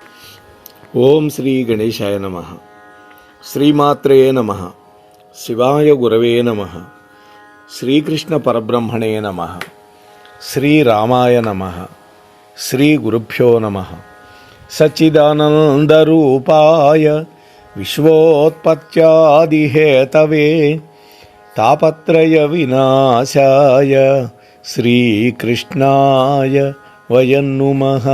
ఓం శ్రీ గణేశాయ నమః. శ్రీమాత్రే నమః. శివాయ గురవే నమః. శ్రీకృష్ణ పరబ్రహ్మణే నమః. శ్రీరామాయ నమః. శ్రీ గురుభ్యో నమః. సచ్చిదానందరూపాయ విశ్వోత్పత్యాదిహేతవే తాపత్రయ వినాశాయ శ్రీకృష్ణాయ వయం నుమః.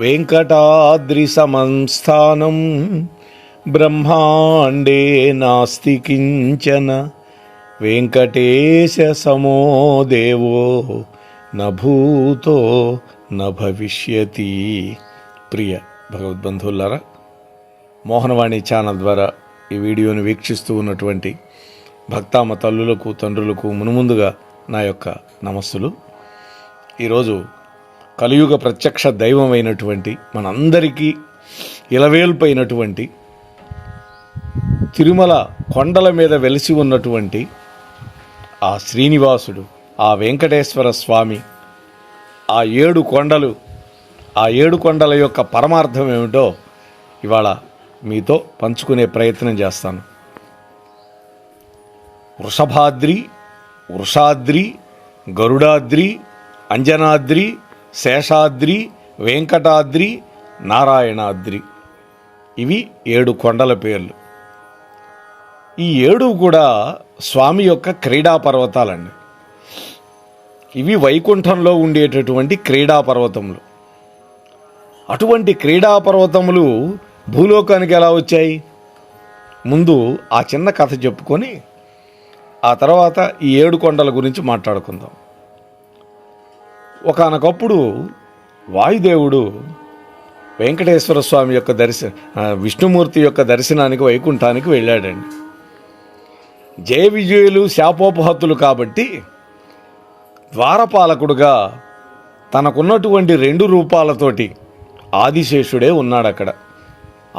వెంకటాద్రి సమస్థానం బ్రహ్మాండే నాస్తి కించన వెంకటేశ సమో దేవో న భూతో న భవిష్యతి. ప్రియ భగవద్బంధువులారా, మోహనవాణి ఛానల్ ద్వారా ఈ వీడియోని వీక్షిస్తూ ఉన్నటువంటి భక్తామ తల్లులకు తండ్రులకు మునుముందుగా నా యొక్క నమస్సులు. ఈరోజు కలియుగ ప్రత్యక్ష దైవమైనటువంటి మనందరికీ ఇలవేల్పైనటువంటి తిరుమల కొండల మీద వెలిసి ఉన్నటువంటి ఆ శ్రీనివాసుడు, ఆ వెంకటేశ్వర స్వామి, ఆ 7 కొండలు, ఆ 7 కొండల యొక్క పరమార్థం ఏమిటో ఇవాళ మీతో పంచుకునే ప్రయత్నం చేస్తాను. వృషభాద్రి, వృషాద్రి, గరుడాద్రి, అంజనాద్రి, శేషాద్రి, వెంకటాద్రి, నారాయణాద్రి. ఇవి 7 కొండల పేర్లు. ఈ 7 కూడా స్వామి యొక్క క్రీడా పర్వతాలండి. ఇవి వైకుంఠంలో ఉండేటటువంటి క్రీడా పర్వతములు. అటువంటి క్రీడా పర్వతములు భూలోకానికి ఎలా వచ్చాయి? ముందు ఆ చిన్న కథ చెప్పుకొని ఆ తర్వాత ఈ 7 కొండల గురించి మాట్లాడుకుందాం. ఒకానొకప్పుడు వాయుదేవుడు వెంకటేశ్వర స్వామి యొక్క విష్ణుమూర్తి యొక్క దర్శనానికి వైకుంఠానికి వెళ్ళాడండి. జయ విజయులు శాపోపహత్తులు కాబట్టి ద్వారపాలకుడుగా తనకున్నటువంటి 2 రూపాలతోటి ఆదిశేషుడే ఉన్నాడు అక్కడ.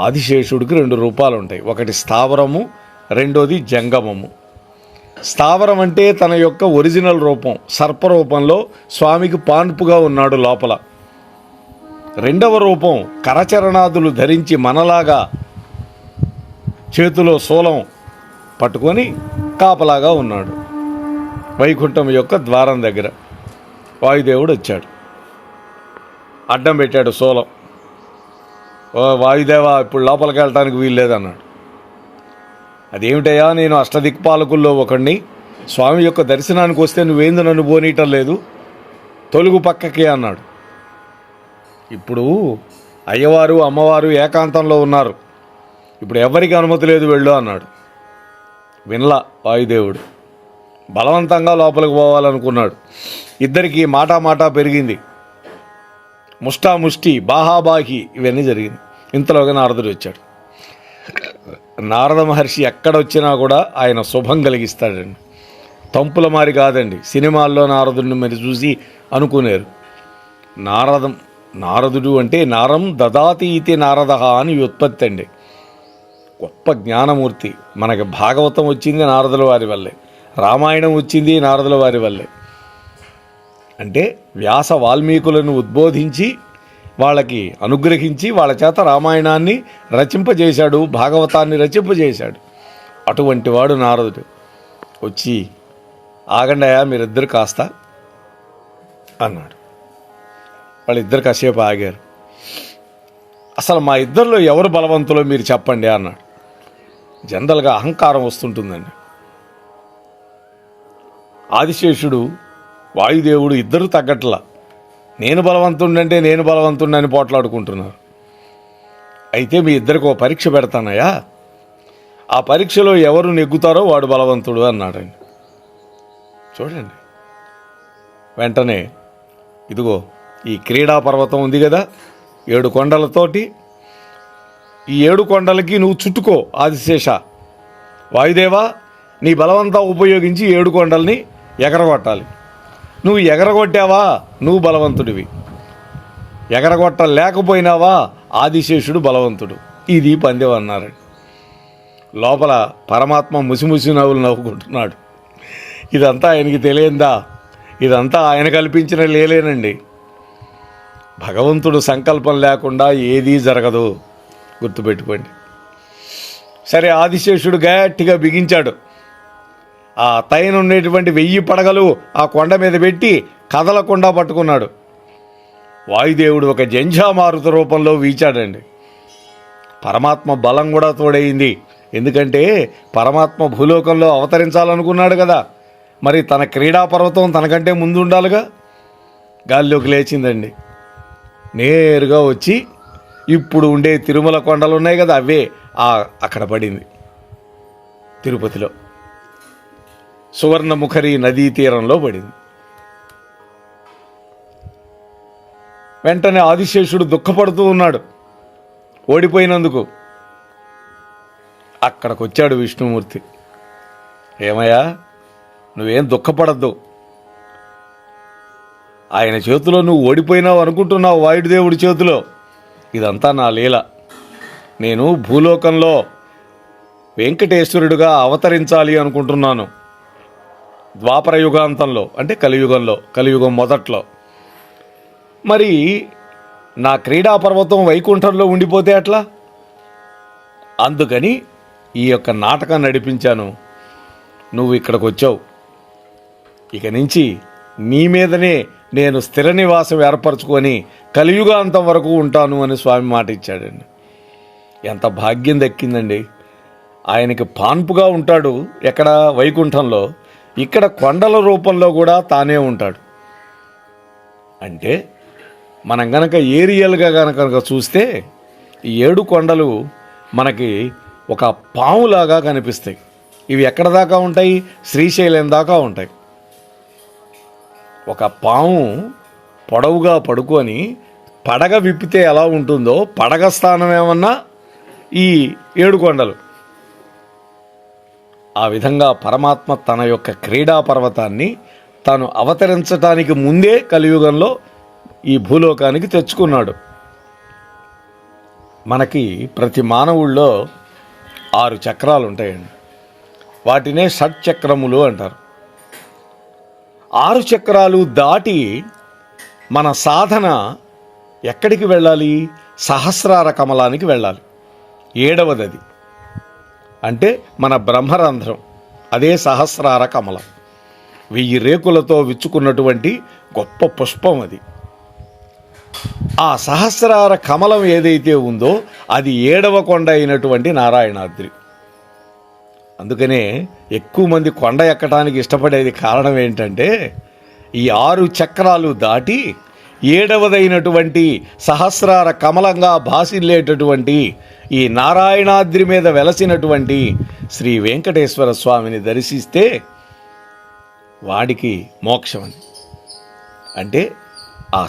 ఆదిశేషుడికి 2 రూపాలు ఉంటాయి. ఒకటి స్థావరము, రెండోది జంగమము. స్థావరం అంటే తన యొక్క ఒరిజినల్ రూపం, సర్పరూపంలో స్వామికి పాన్పుగా ఉన్నాడు లోపల. రెండవ రూపం కరచరణాదులు ధరించి మనలాగా చేతిలో శూలం పట్టుకొని కాపలాగా ఉన్నాడు. వైకుంఠం యొక్క ద్వారం దగ్గర వాయుదేవుడు వచ్చాడు, అడ్డం పెట్టాడు శూలం. వాయుదేవా, ఇప్పుడు లోపలికి వెళ్ళటానికి వీల్లేదన్నాడు. అదేమిటయ్యా, నేను అష్టదిక్పాలకుల్లో ఒకడిని, స్వామి యొక్క దర్శనానికి వస్తే నువ్వేందు నన్ను పోనీయటం లేదు, తొలుగు పక్కకి అన్నాడు. ఇప్పుడు అయ్యవారు అమ్మవారు ఏకాంతంలో ఉన్నారు, ఇప్పుడు ఎవరికి అనుమతి లేదు, వెళ్ళు అన్నాడు. వినలా వాయుదేవుడు. బలవంతంగా లోపలికి పోవాలనుకున్నాడు. ఇద్దరికి మాటా పెరిగింది. ముష్టి బాహాబాహి ఇవన్నీ జరిగింది. ఇంతలోగా నారదుడు వచ్చాడు. నారద మహర్షి ఎక్కడొచ్చినా కూడా ఆయన శుభం కలిగిస్తాడండి. తంపుల మారి కాదండి. సినిమాల్లో నారదుడిని మరి చూసి అనుకునేరు. నారదుడు అంటే నారం దదాతి ఇతి నారద అని వ్యుత్పత్తి అండి. గొప్ప జ్ఞానమూర్తి. మనకి భాగవతం వచ్చింది నారదుల వారి వల్లే, రామాయణం వచ్చింది నారదుల వారి వల్లే. అంటే వ్యాస వాల్మీకులను ఉద్బోధించి వాళ్ళకి అనుగ్రహించి వాళ్ళ చేత రామాయణాన్ని రచింపజేశాడు, భాగవతాన్ని రచింపజేశాడు. అటువంటి వాడు నారదుడు. వచ్చి ఆగండయా మీరిద్దరు కాస్త అన్నాడు. వాళ్ళిద్దరు కాసేపు ఆగారు. అసలు మా ఇద్దరిలో ఎవరు బలవంతులో మీరు చెప్పండి అన్నాడు. జనరల్గా అహంకారం వస్తుంటుందండి. ఆదిశేషుడు, వాయుదేవుడు ఇద్దరు తగ్గట్లా. నేను బలవంతుండంటే నేను బలవంతుండని పోట్లాడుకుంటున్నారు. అయితే మీ ఇద్దరికి ఓ పరీక్ష పెడతానయ్యా, ఆ పరీక్షలో ఎవరు నెగ్గుతారో వాడు బలవంతుడు అన్నాడండి. చూడండి, వెంటనే ఇదిగో ఈ క్రీడా పర్వతం ఉంది కదా 7 కొండలతోటి, ఈ 7 కొండలకి నువ్వు చుట్టుకో ఆదిశేష. వాయుదేవా, నీ బలవంతా ఉపయోగించి 7 కొండల్ని ఎగరగొట్టాలి. నువ్వు ఎగరగొట్టావా నువ్వు బలవంతుడివి, ఎగరగొట్టలేకపోయినావా ఆదిశేషుడు బలవంతుడు. ఇది పందెం అన్నారు. లోపల పరమాత్మ ముసిముసి నవ్వులు నవ్వుకుంటున్నాడు. ఇదంతా ఆయనకి తెలియందా? ఇదంతా ఆయన కల్పించిన లేలేనండి. భగవంతుడు సంకల్పం లేకుండా ఏదీ జరగదు, గుర్తుపెట్టుకోండి. సరే, ఆదిశేషుడు గట్టిగా బిగించాడు. ఆ పైన ఉండేటువంటి 1000 పడగలు ఆ కొండ మీద పెట్టి కదలకుండా పట్టుకున్నాడు. వాయుదేవుడు ఒక జంఝామారుత రూపంలో వీచాడండి. పరమాత్మ బలం కూడా తోడైంది. ఎందుకంటే పరమాత్మ భూలోకంలో అవతరించాలనుకున్నాడు కదా, మరి తన క్రీడాపర్వతం తనకంటే ముందు ఉండాలిగా. గాల్లోకి లేచిందండి. నేరుగా వచ్చి ఇప్పుడు ఉండే తిరుమల కొండలు ఉన్నాయి కదా, అవే అక్కడ పడింది. తిరుపతిలో సువర్ణముఖరి నదీ తీరంలో పడింది. వెంటనే ఆదిశేషుడు దుఃఖపడుతూ ఉన్నాడు ఓడిపోయినందుకు. అక్కడికి వచ్చాడు విష్ణుమూర్తి. ఏమయ్యా, నువ్వేం దుఃఖపడద్దు. ఆయన చేతిలో నువ్వు ఓడిపోయినావు అనుకుంటున్నావు, వాయుదేవుడి చేతిలో. ఇదంతా నా లీల. నేను భూలోకంలో వెంకటేశ్వరుడుగా అవతరించాలి అనుకుంటున్నాను. ద్వాపర యుగాంతంలో, అంటే కలియుగం మొదట్లో. మరి నా క్రీడాపర్వతం వైకుంఠంలో ఉండిపోతే అట్లా? అందుకని ఈ యొక్క నాటకం నడిపించాను. నువ్వు ఇక్కడికి వచ్చావు, ఇక నుంచి నీ మీదనే నేను స్థిర నివాసం ఏర్పరచుకొని కలియుగాంతం వరకు ఉంటాను అని స్వామి మాట ఇచ్చాడండి. ఎంత భాగ్యం దక్కిందండి. ఆయనకి పాన్పుగా ఉంటాడు ఎక్కడ? వైకుంఠంలో. ఇక్కడ కొండల రూపంలో కూడా తానే ఉంటాడు. అంటే మనం గనక ఏరియల్గా గనక చూస్తే ఈ 7 కొండలు మనకి ఒక పాములాగా కనిపిస్తాయి. ఇవి ఎక్కడ దాకా ఉంటాయి? శ్రీశైలం దాకా ఉంటాయి. ఒక పాము పొడవుగా పడుకొని పడగ విప్పితే ఎలా ఉంటుందో, పడగ స్థానం ఏమన్నా ఈ 7 కొండలు. ఆ విధంగా పరమాత్మ తన యొక్క క్రీడా పర్వతాన్ని తాను అవతరించటానికి ముందే కలియుగంలో ఈ భూలోకానికి తెచ్చుకున్నాడు. మనకి ప్రతి మానవుల్లో 6 చక్రాలు ఉంటాయండి. వాటినే షట్చక్రములు అంటారు. 6 చక్రాలు దాటి మన సాధన ఎక్కడికి వెళ్ళాలి? సహస్రార కమలానికి వెళ్ళాలి. 7వది అది. అంటే మన బ్రహ్మరంధ్రం, అదే సహస్రార కమలం. 1000 రేకులతో విచ్చుకున్నటువంటి గొప్ప పుష్పం అది. ఆ సహస్రార కమలం ఏదైతే ఉందో అది 7వ కొండ అయినటువంటి నారాయణాద్రి. అందుకనే ఎక్కువ మంది కొండ ఎక్కడానికి ఇష్టపడేది కారణం ఏంటంటే, ఈ 6 చక్రాలు దాటి 7వదైనటువంటి సహస్రార కమలంగా భాసిల్లేటటువంటి ఈ నారాయణాద్రి మీద వెలసినటువంటి శ్రీ వెంకటేశ్వర స్వామిని దర్శిస్తే వాడికి మోక్షం అని. అంటే ఆ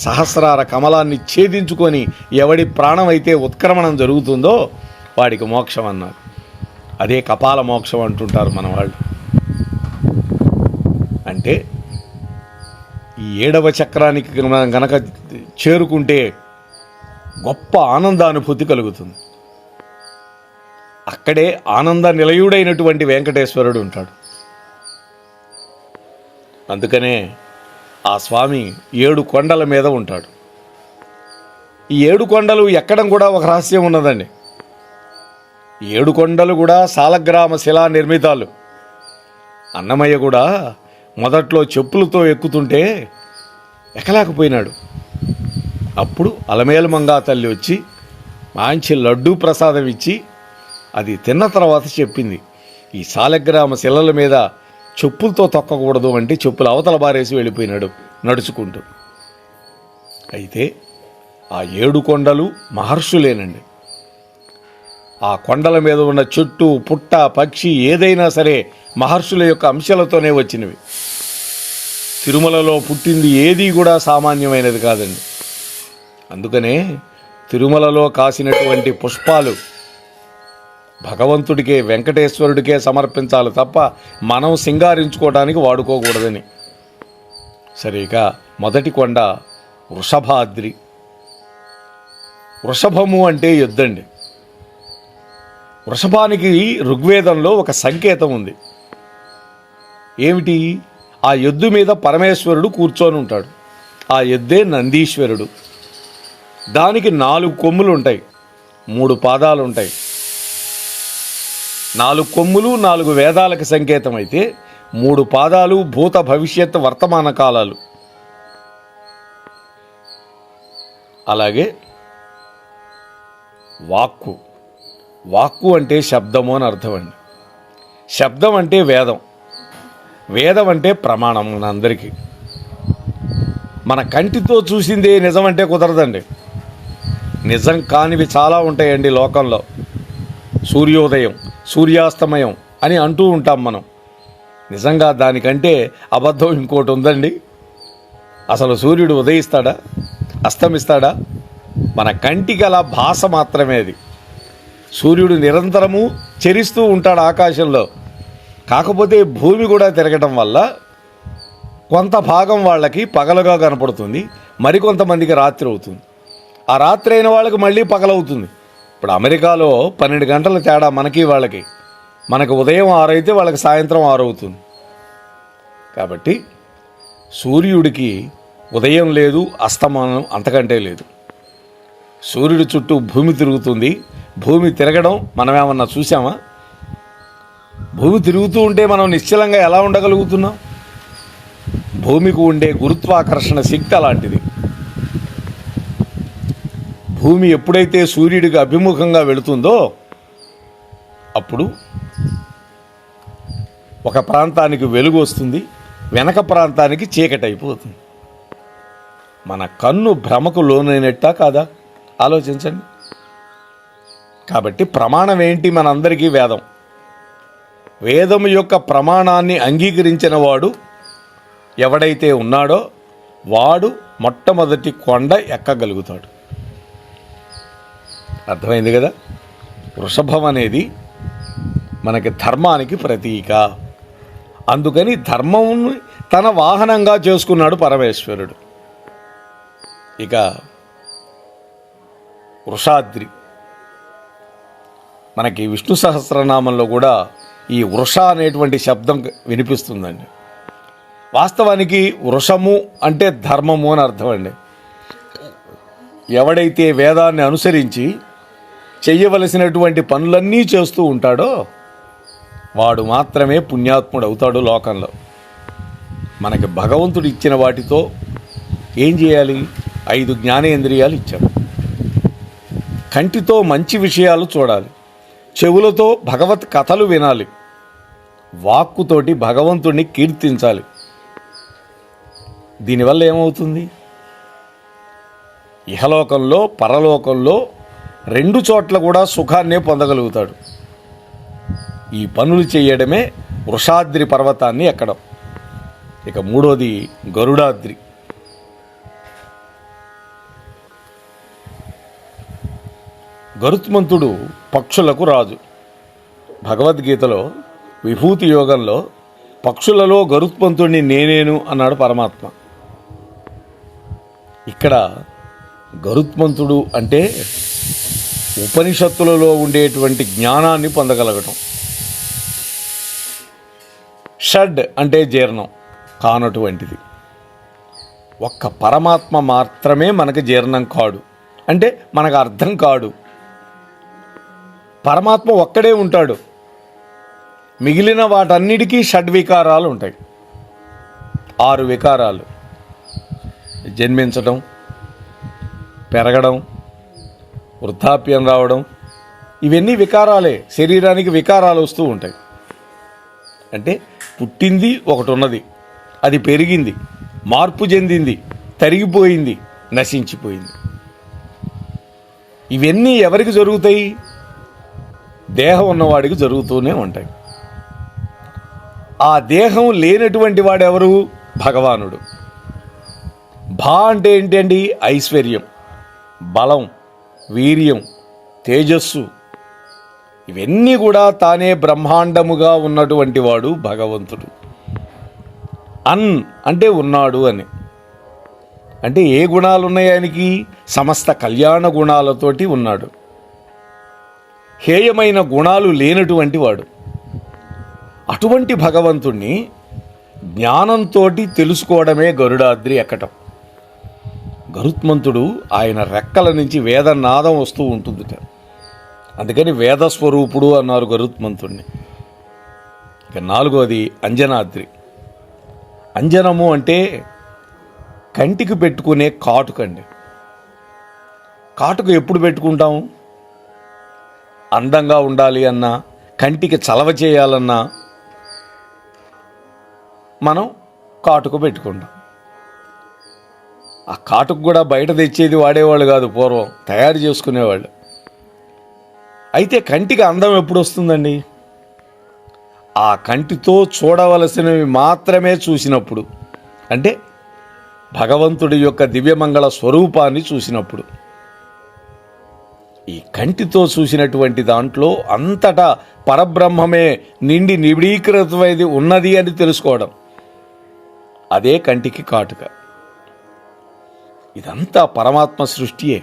సహస్రార కమలాన్ని ఛేదించుకొని ఎవడి ప్రాణం అయితే ఉత్క్రమణం జరుగుతుందో వాడికి మోక్షం అన్నారు. అదే కపాల మోక్షం అంటుంటారు మన వాళ్ళు. అంటే ఈ 7వ చక్రానికి గనక చేరుకుంటే గొప్ప ఆనందానుభూతి కలుగుతుంది. అక్కడే ఆనంద నిలయుడైనటువంటి వెంకటేశ్వరుడు ఉంటాడు. అందుకనే ఆ స్వామి 7 కొండల మీద ఉంటాడు. ఈ 7 కొండలు ఎక్కడం కూడా ఒక రహస్యం ఉన్నదండి. 7 కొండలు కూడా సాలగ్రామ శిలా నిర్మితాలు. అన్నమయ్య కూడా మొదట్లో చెప్పులతో ఎక్కుతుంటే ఎక్కలేకపోయినాడు. అప్పుడు అలమేలుమంగా తల్లి వచ్చి మంచి లడ్డూ ప్రసాదం ఇచ్చి అది తిన్న తర్వాత చెప్పింది, ఈ సాలగ్రామ శిలల మీద చెప్పులతో తొక్కకూడదు అంటే చెప్పులు అవతల బారేసి వెళ్ళిపోయినాడు నడుచుకుంటూ. అయితే ఆ 7 కొండలు మహర్షులేనండి. ఆ కొండల మీద ఉన్న చెట్టు, పుట్ట, పక్షి ఏదైనా సరే మహర్షుల యొక్క అంశాలతోనే వచ్చినవి. తిరుమలలో పుట్టింది ఏది కూడా సామాన్యమైనది కాదండి. అందుకనే తిరుమలలో కాసినటువంటి పుష్పాలు భగవంతుడికే, వెంకటేశ్వరుడికే సమర్పించాలి తప్ప మనం సింగారించుకోవడానికి వాడుకోకూడదని. సరిక మొదటి కొండ వృషభాద్రి. వృషభము అంటే ఎద్దండి. వృషభానికి ఋగ్వేదంలో ఒక సంకేతం ఉంది. ఏమిటి? ఆ ఎద్దు మీద పరమేశ్వరుడు కూర్చొని ఉంటాడు. ఆ ఎద్దే నందీశ్వరుడు. దానికి 4 కొమ్ములు ఉంటాయి, 3 పాదాలు ఉంటాయి. 4 కొమ్ములు 4 వేదాలకు సంకేతం అయితే 3 పాదాలు భూత భవిష్యత్ వర్తమాన కాలాలు. అలాగే వాక్కు. వాక్కు అంటే శబ్దము అని అర్థం అండి. శబ్దం అంటే వేదం, వేదం అంటే ప్రమాణం. మన అందరికీ మన కంటితో చూసిందే నిజం అంటే కుదరదండి. నిజం కానివి చాలా ఉంటాయండి లోకంలో. సూర్యోదయం, సూర్యాస్తమయం అని అంటూ ఉంటాం మనం. నిజంగా దానికంటే అబద్ధం ఇంకోటి ఉందండి? అసలు సూర్యుడు ఉదయిస్తాడా, అస్తమిస్తాడా? మన కంటికి అలా భాస మాత్రమే అది. సూర్యుడు నిరంతరము చరిస్తూ ఉంటాడు ఆకాశంలో. కాకపోతే భూమి కూడా తిరగటం వల్ల కొంత భాగం వాళ్ళకి పగలుగా కనపడుతుంది, మరికొంతమందికి రాత్రి అవుతుంది. ఆ రాత్రి అయిన వాళ్ళకి మళ్ళీ పగలవుతుంది. ఇప్పుడు అమెరికాలో 12 గంటల తేడా మనకి వాళ్ళకి. మనకు ఉదయం 6 అయితే వాళ్ళకి సాయంత్రం 6 అవుతుంది. కాబట్టి సూర్యుడికి ఉదయం లేదు, అస్తమానం అంతకంటే లేదు. సూర్యుడి చుట్టూ భూమి తిరుగుతుంది. భూమి తిరగడం మనమేమన్నా చూసామా? భూమి తిరుగుతూ ఉంటే మనం నిశ్చలంగా ఎలా ఉండగలుగుతున్నాం? భూమికి ఉండే గురుత్వాకర్షణ శక్తి అలాంటిది. భూమి ఎప్పుడైతే సూర్యుడికి అభిముఖంగా వెళుతుందో అప్పుడు ఒక ప్రాంతానికి వెలుగు వస్తుంది, వెనక ప్రాంతానికి చీకటి అయిపోతుంది. మన కన్ను భ్రమకు లోనైనట్టా కాదా? ఆలోచించండి. కాబట్టి ప్రమాణం ఏంటి? మనందరికీ వేదం. వేదం యొక్క ప్రమాణాన్ని అంగీకరించిన వాడు ఎవడైతే ఉన్నాడో వాడు మొట్టమొదటి కొండ ఎక్కగలుగుతాడు. అర్థమైంది కదా? వృషభం అనేది మనకి ధర్మానికి ప్రతీక. అందుకని ధర్మమును తన వాహనంగా చేసుకున్నాడు పరమేశ్వరుడు. ఇక వృషాద్రి, మనకి విష్ణు సహస్రనామంలో కూడా ఈ వృష అనేటువంటి శబ్దం వినిపిస్తుందండి. వాస్తవానికి వృషము అంటే ధర్మము అని అర్థం అండి. ఎవడైతే వేదాన్ని అనుసరించి చెయ్యవలసినటువంటి పనులన్నీ చేస్తూ ఉంటాడో వాడు మాత్రమే పుణ్యాత్ముడు అవుతాడు లోకంలో. మనకి భగవంతుడు ఇచ్చిన వాటితో ఏం చేయాలి? 5 జ్ఞానేంద్రియాలు ఇచ్చాడు. కంటితో మంచి విషయాలు చూడాలి, చెవులతో భగవత్ కథలు వినాలి, వాక్కుతోటి భగవంతుడిని కీర్తించాలి. దీనివల్ల ఏమవుతుంది? ఇహలోకంలో పరలోకంలో 2 చోట్ల కూడా సుఖాన్నే పొందగలుగుతాడు. ఈ పనులు చేయడమే వృషాద్రి పర్వతాన్ని ఎక్కడం. ఇక 3వది గరుడాద్రి. గరుత్మంతుడు పక్షులకు రాజు. భగవద్గీతలో విభూతి యోగంలో పక్షులలో గరుత్మంతుడిని నేనేను అన్నాడు పరమాత్మ. ఇక్కడ గరుత్మంతుడు అంటే ఉపనిషత్తులలో ఉండేటువంటి జ్ఞానాన్ని పొందగలగటం. షడ్ అంటే జీర్ణం కానటువంటిది. ఒక్క పరమాత్మ మాత్రమే మనకు జీర్ణం కాడు, అంటే మనకు అర్థం కాడు. పరమాత్మ ఒక్కడే ఉంటాడు. మిగిలిన వాటన్నిటికీ షడ్వికారాలు ఉంటాయి. 6 వికారాలు: జన్మించడం, పెరగడం, వృద్ధాప్యం రావడం. ఇవన్నీ వికారాలే. శరీరానికి వికారాలు వస్తూ ఉంటాయి. అంటే పుట్టింది ఒకటి ఉన్నది, అది పెరిగింది, మార్పు చెందింది, తరిగిపోయింది, నశించిపోయింది. ఇవన్నీ ఎవరికి జరుగుతాయి? దేహం ఉన్నవాడికి జరుగుతూనే ఉంటాయి. ఆ దేహం లేనటువంటి వాడెవరు? భగవానుడు. భా అంటే ఏంటండి? ఐశ్వర్యం, బలం, వీర్యం, తేజస్సు. ఇవన్నీ కూడా తానే బ్రహ్మాండముగా ఉన్నటువంటి వాడు భగవంతుడు. అన్ అంటే ఉన్నాడు అని. అంటే ఏ గుణాలు ఉన్నాయి ఆయనకి? సమస్త కళ్యాణ గుణాలతోటి ఉన్నాడు. హేయమైన గుణాలు లేనటువంటి వాడు. అటువంటి భగవంతుణ్ణి జ్ఞానంతో తెలుసుకోవడమే గరుడాద్రి ఎక్కటం. గరుత్మంతుడు ఆయన రెక్కల నుంచి వేదనాదం వస్తూ ఉంటుందిట. అందుకని వేదస్వరూపుడు అన్నారు గరుత్మంతుడిని. ఇక 4వది అంజనాద్రి. అంజనము అంటే కంటికి పెట్టుకునే కాటుకండి. కాటుక ఎప్పుడు పెట్టుకుంటాము? అందంగా ఉండాలి అన్నా, కంటికి చలవ చేయాలన్నా మనం కాటుక పెట్టుకుంటాం. ఆ కాటుక కూడా బయట తెచ్చేది వాడేవాళ్ళు కాదు, పూర్వం తయారు చేసుకునేవాళ్ళు. అయితే కంటికి అందం ఎప్పుడు వస్తుందండి? ఆ కంటితో చూడవలసినవి మాత్రమే చూసినప్పుడు, అంటే భగవంతుడి యొక్క దివ్యమంగళ స్వరూపాన్ని చూసినప్పుడు. ఈ కంటితో చూసినటువంటి దాంట్లో అంతటా పరబ్రహ్మమే నిండి నిబిడీకృతమైంది ఉన్నది అని తెలుసుకోవడం, అదే కంటికి కాటుక. ఇదంతా పరమాత్మ సృష్టియే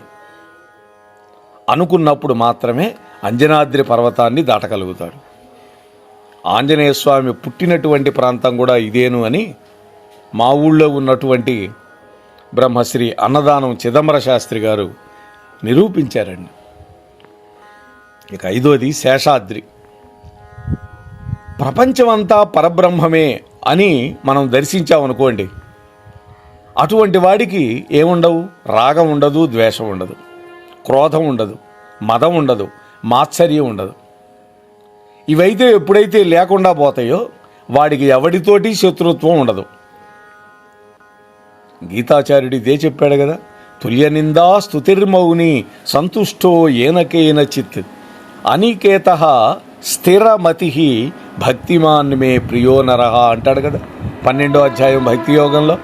అనుకున్నప్పుడు మాత్రమే అంజనాద్రి పర్వతాన్ని దాటగలుగుతాడు. ఆంజనేయ స్వామి పుట్టినటువంటి ప్రాంతం కూడా ఇదేను అని మా ఊళ్ళో ఉన్నటువంటి బ్రహ్మశ్రీ అన్నదానం చిదంబర శాస్త్రి గారు నిరూపించారండి. ఇక 5వది శేషాద్రి. ప్రపంచమంతా పరబ్రహ్మమే అని మనం దర్శించామనుకోండి, అటువంటి వాడికి ఏముండవు? రాగం ఉండదు, ద్వేషం ఉండదు, క్రోధం ఉండదు, మదం ఉండదు, మాత్సర్యం ఉండదు. ఇవైతే ఎప్పుడైతే లేకుండా పోతాయో వాడికి ఎవడితోటి శత్రుత్వం ఉండదు. గీతాచార్యుడు ఇదే చెప్పాడు కదా, తుల్య నిందా స్తుతిర్మౌని సంతుష్టో ఏనకేన చిత్ అనికేత స్థిరమతి భక్తిమాన్ మే ప్రియో నరహ అంటాడు కదా 12వ అధ్యాయం భక్తి యోగంలో.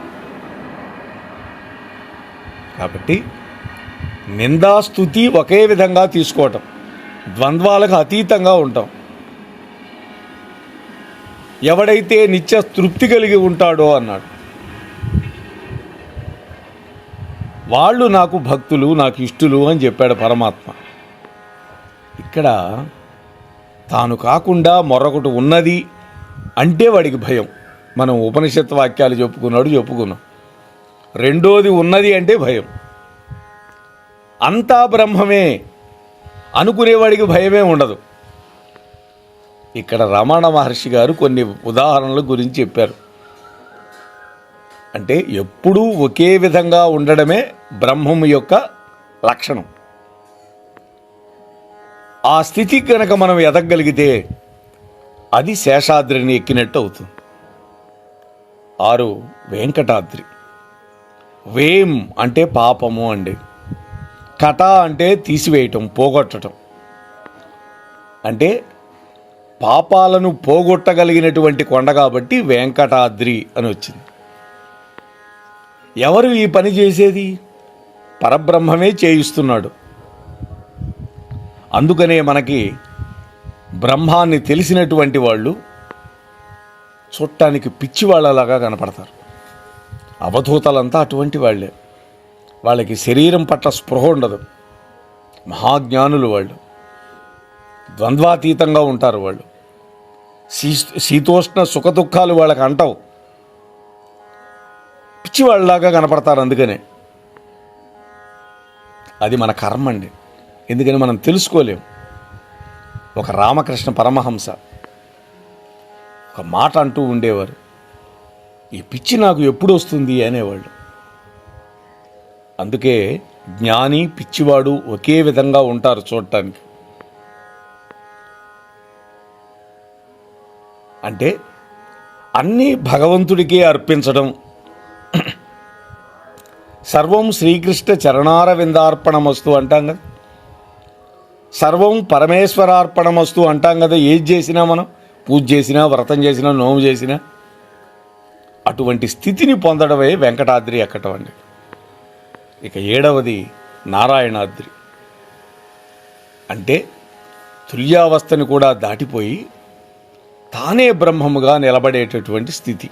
కాబట్టి నిందాస్తుతి ఒకే విధంగా తీసుకోవటం, ద్వంద్వాలకు అతీతంగా ఉంటాం. ఎవడైతే నిత్య తృప్తి కలిగి ఉంటాడో అన్నాడు, వాళ్ళు నాకు భక్తులు, నాకు ఇష్టులు అని చెప్పాడు పరమాత్మ. ఇక్కడ తాను కాకుండా మరొకటి ఉన్నది అంటే వాడికి భయం. మనం ఉపనిషత్ వాక్యాలు చెప్పుకున్నాం. రెండోది ఉన్నది అంటే భయం. అంతా బ్రహ్మమే అనుకునేవాడికి భయమే ఉండదు. ఇక్కడ రమణ మహర్షి గారు కొన్ని ఉదాహరణల గురించి చెప్పారు. అంటే ఎప్పుడూ ఒకే విధంగా ఉండడమే బ్రహ్మము యొక్క లక్షణం. ఆ స్థితి కనుక మనం ఎదగలిగితే అది శేషాద్రిని ఎక్కినట్టు అవుతుంది. 6 వెంకటాద్రి. వేం అంటే పాపము అండి. కట అంటే తీసివేయటం, పోగొట్టడం. అంటే పాపాలను పోగొట్టగలిగినటువంటి కొండ కాబట్టి వెంకటాద్రి అని వచ్చింది. ఎవరు ఈ పని చేసేది? పరబ్రహ్మమే చేయిస్తున్నాడు. అందుకనే మనకి బ్రహ్మాన్ని తెలిసినటువంటి వాళ్ళు చూడటానికి పిచ్చివాళ్ళలాగా కనపడతారు. అవధూతలంతా అటువంటి వాళ్ళే. వాళ్ళకి శరీరం పట్ల స్పృహ ఉండదు. మహాజ్ఞానులు వాళ్ళు. ద్వంద్వాతీతంగా ఉంటారు వాళ్ళు. శీతోష్ణ సుఖదుఖాలు వాళ్ళకి అంటవు. పిచ్చివాళ్ళలాగా కనపడతారు. అందుకనే అది మన కర్మ అండి. ఎందుకని మనం తెలుసుకోలేం. ఒక రామకృష్ణ పరమహంస ఒక మాట అంటూ ఉండేవారు, ఈ పిచ్చి నాకు ఎప్పుడు వస్తుంది అనేవాళ్ళు. అందుకే జ్ఞాని పిచ్చివాడు ఒకే విధంగా ఉంటారు చూడటానికి. అంటే అన్నీ భగవంతుడికే అర్పించడం. సర్వం శ్రీకృష్ణ చరణారవిందార్పణమస్తు అంటాం కదా, సర్వం పరమేశ్వరార్పణమస్తు అంటాం కదా. ఏది చేసినా మనం, పూజ చేసినా, వ్రతం చేసినా, నోము చేసినా, అటువంటి స్థితిని పొందడమే వెంకటాద్రి ఎక్కటం అండి. ఇక 7వది నారాయణాద్రి. అంటే తుల్యావస్థని కూడా దాటిపోయి తానే బ్రహ్మముగా నిలబడేటటువంటి స్థితి.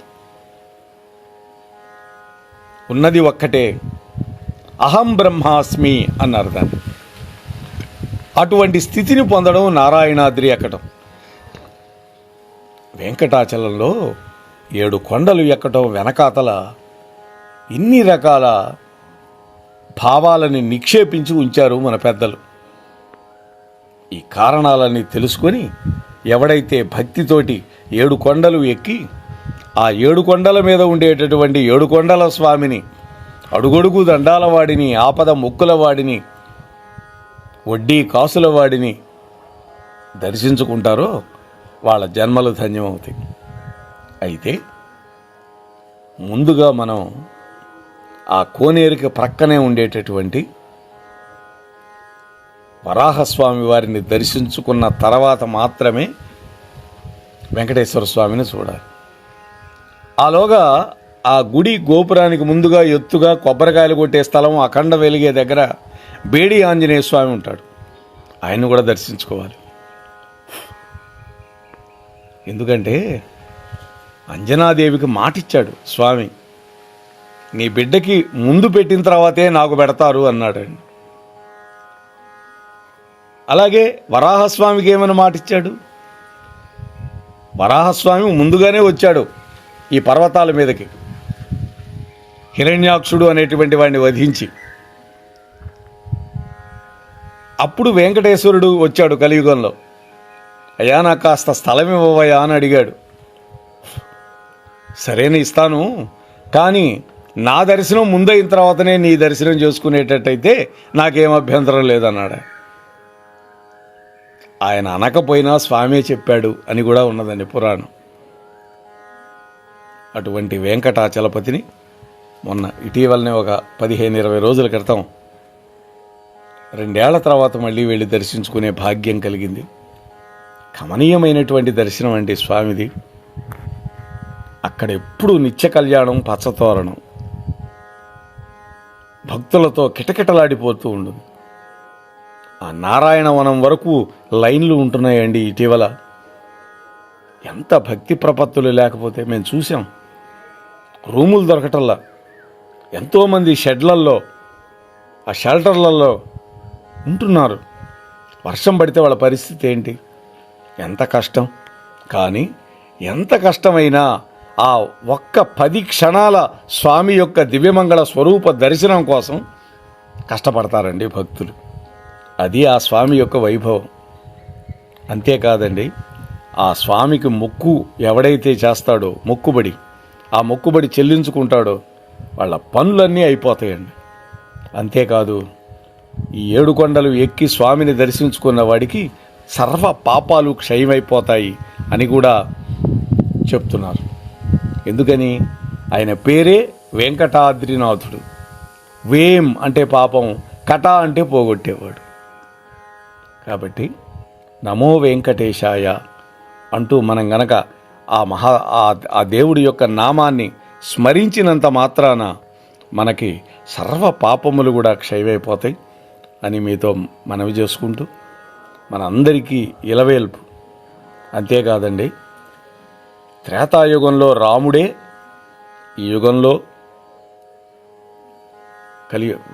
ఉన్నది ఒక్కటే, అహం బ్రహ్మాస్మి అన్నారు దాన్ని. అటువంటి స్థితిని పొందడం నారాయణాద్రి ఎక్కటం. వెంకటాచలంలో 7 కొండలు ఎక్కటం వెనకాతల ఇన్ని రకాల భావాలని నిక్షేపించి ఉంచారు మన పెద్దలు. ఈ కారణాలన్నీ తెలుసుకొని ఎవడైతే భక్తితోటి 7 కొండలు ఎక్కి ఆ 7 కొండల మీద ఉండేటటువంటి 7 కొండల స్వామిని, అడుగడుగు దండాల వాడిని, ఆపద ముక్కుల వాడిని, వడ్డీ కాసుల వాడిని దర్శించుకుంటారో వాళ్ళ జన్మలు ధన్యమవుతాయి. అయితే ముందుగా మనం ఆ కోనేరుకి ప్రక్కనే ఉండేటటువంటి వరాహస్వామి వారిని దర్శించుకున్న తర్వాత మాత్రమే వెంకటేశ్వర స్వామిని చూడాలి. ఆలోగా ఆ గుడి గోపురానికి ముందుగా ఎత్తుగా కొబ్బరికాయలు కొట్టే స్థలం అఖండ వెలిగే దగ్గర బేడి ఆంజనేయ స్వామి ఉంటాడు. ఆయన్ని కూడా దర్శించుకోవాలి. ఎందుకంటే అంజనాదేవికి మాటిచ్చాడు స్వామి, నీ బిడ్డకి ముందు పెట్టిన తర్వాతే నాకు పెడతారు అన్నాడండి. అలాగే వరాహస్వామికి ఏమైనా మాటిచ్చాడు? వరాహస్వామి ముందుగానే వచ్చాడు ఈ పర్వతాల మీదకి, హిరణ్యాక్షుడు అనేటువంటి వాడిని వధించి. అప్పుడు వెంకటేశ్వరుడు వచ్చాడు కలియుగంలో. అయ్యా నాకు కాస్త స్థలం ఇవ్వవయ్యా అని అడిగాడు. సరేనే ఇస్తాను, కానీ నా దర్శనం ముందైన తర్వాతనే నీ దర్శనం చేసుకునేటట్టయితే నాకేం అభ్యంతరం లేదన్నాడు. ఆయన అనకపోయినా స్వామే చెప్పాడు అని కూడా ఉన్నదండి పురాణం. అటువంటి వెంకటాచలపతిని మొన్న ఇటీవలనే ఒక 15-20 రోజుల క్రితం 2 ఏళ్ల తర్వాత మళ్ళీ వెళ్ళి దర్శించుకునే భాగ్యం కలిగింది. కమనీయమైనటువంటి దర్శనం అండి స్వామిది. అక్కడ ఎప్పుడు నిత్య కళ్యాణం, పచ్చతోరణం, భక్తులతో కిటకిటలాడిపోతూ ఉంటుంది. ఆ నారాయణవనం వరకు లైన్లు ఉంటున్నాయండి. ఇటీవల ఎంత భక్తి ప్రపత్తులు లేకపోతే మేము చూసాం. రూములు దొరకటల్లా, ఎంతోమంది షెడ్లల్లో, ఆ షెల్టర్లలో ఉంటున్నారు. వర్షం పడితే వాళ్ళ పరిస్థితి ఏంటి? ఎంత కష్టం. కానీ ఎంత కష్టమైనా ఆ ఒక్క 10 క్షణాల స్వామి యొక్క దివ్యమంగళ స్వరూప దర్శనం కోసం కష్టపడతారండి భక్తులు. అది ఆ స్వామి యొక్క వైభవం. అంతేకాదండి, ఆ స్వామికి మొక్కు ఎవడైతే చేస్తాడో, మొక్కుబడి, ఆ మొక్కుబడి చెల్లించుకుంటాడో వాళ్ళ పనులన్నీ అయిపోతాయండి. అంతేకాదు, ఈ 7 కొండలు ఎక్కి స్వామిని దర్శించుకున్న వాడికి సర్వ పాపాలు క్షయమైపోతాయి అని కూడా చెప్తున్నారు. ఎందుకని? ఆయన పేరే వెంకటాద్రినాథుడు. వేం అంటే పాపం, కట అంటే పోగొట్టేవాడు. కాబట్టి నమో వెంకటేశాయ అంటూ మనం గనక ఆ దేవుడి యొక్క నామాన్ని స్మరించినంత మాత్రాన మనకి సర్వ పాపములు కూడా క్షయమైపోతాయి అని మీతో మనవి చేసుకుంటూ, మన అందరికీ ఇలవేల్పు. అంతేకాదండి, త్రేతాయుగంలో రాముడే ఈ యుగంలో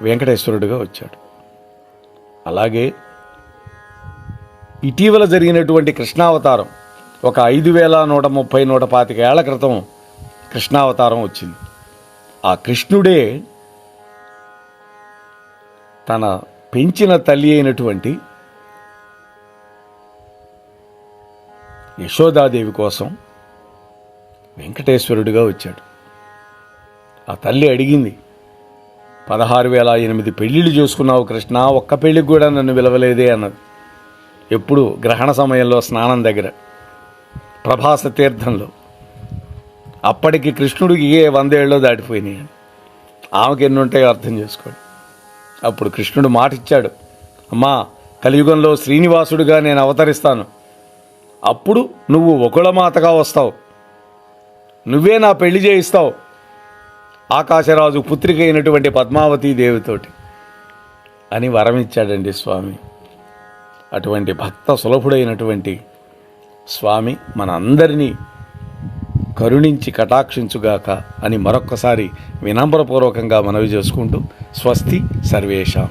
వెంకటేశ్వరుడిగా వచ్చాడు. అలాగే ఇటీవల జరిగినటువంటి కృష్ణావతారం, ఒక 5130-125 ఏళ్ల క్రితం కృష్ణావతారం వచ్చింది. ఆ కృష్ణుడే తన పెంచిన తల్లి అయినటువంటి యశోదాదేవి కోసం వెంకటేశ్వరుడిగా వచ్చాడు. ఆ తల్లి అడిగింది, 16,008 పెళ్ళిళ్ళు చేసుకున్నావు కృష్ణ, ఒక్క పెళ్ళికి కూడా నన్ను పిలవలేదే అన్నది. ఎప్పుడు? గ్రహణ సమయంలో స్నానం దగ్గర, ప్రభాస తీర్థంలో. అప్పటికి కృష్ణుడికి 100 ఏళ్ళు దాటిపోయినాయి. ఆమెకి ఎన్ని ఉంటాయో అర్థం చేసుకోండి. అప్పుడు కృష్ణుడు మాటిచ్చాడు, అమ్మా కలియుగంలో శ్రీనివాసుడిగా నేను అవతరిస్తాను, అప్పుడు నువ్వు ఒకళమాతగా వస్తావు, నువ్వే నా పెళ్లి చేయిస్తావు ఆకాశరాజు పుత్రిక అయినటువంటి పద్మావతీ దేవితోటి అని వరమిచ్చాడండి స్వామి. అటువంటి భక్త సులభుడైనటువంటి స్వామి మన అందరినీ కరుణించి కటాక్షించుగాక అని మరొక్కసారి వినమ్రపూర్వకంగా మనవి చేసుకుంటూ, స్వస్తి సర్వేషాం.